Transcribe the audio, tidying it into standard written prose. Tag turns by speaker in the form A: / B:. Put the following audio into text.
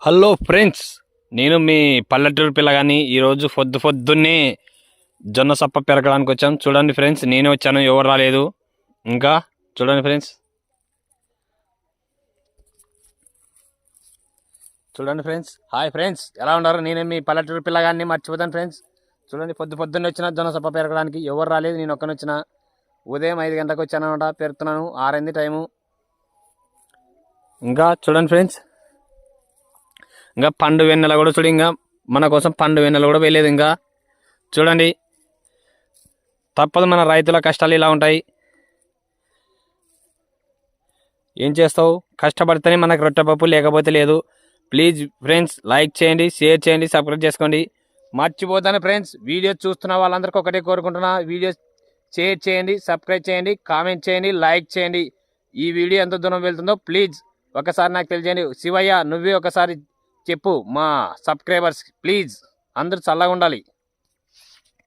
A: Hello friends, నేను మీ పల్లెటూరు పిల్లగాని. ఈరోజు పొద్దున్నే జొన్న సప్ప పెరగడానికి వచ్చాం. చూడండి ఫ్రెండ్స్, నేనే వచ్చాను, ఎవరు రాలేదు ఇంకా. చూడండి ఫ్రెండ్స్, హాయ్ ఫ్రెండ్స్, ఎలా ఉన్నారు? నేనే మీ పల్లెటూరు పిల్లగాన్ని, మర్చిపోతాను ఫ్రెండ్స్. చూడండి, పొద్దున్నే వచ్చిన జొన్న సప్ప పెరగడానికి, ఎవరు రాలేదు, నేను ఒక్కని వచ్చిన. ఉదయం 5 గంటలకు వచ్చాను అనమాట, పెరుగుతున్నాను. 6 అయింది టైము. ఇంకా చూడండి ఫ్రెండ్స్, ఇంకా పండు వెన్నెల కూడా చూడు, ఇంకా మన కోసం పండు వెన్నెల కూడా వేయలేదు ఇంకా. చూడండి, తప్పదు, మన రైతుల కష్టాలు ఇలా ఉంటాయి. ఏం చేస్తావు, కష్టపడితేనే మనకు రొట్టెపప్పు, లేకపోతే లేదు. ప్లీజ్ ఫ్రెండ్స్, లైక్ చేయండి, షేర్ చేయండి, సబ్స్క్రైబ్ చేసుకోండి. మర్చిపోతాను ఫ్రెండ్స్, వీడియో చూస్తున్న వాళ్ళందరికీ ఒకటే కోరుకుంటున్నా, వీడియో షేర్ చేయండి, సబ్స్క్రైబ్ చేయండి, కామెంట్ చేయండి, లైక్ చేయండి. ఈ వీడియో ఎంత దూరం వెళ్తుందో ప్లీజ్ ఒకసారి నాకు తెలియజేయండి. శివయ్య, నువ్వే ఒకసారి చెప్పు మా సబ్స్క్రైబర్స్, ప్లీజ్ అందరూ చల్లగా ఉండాలి.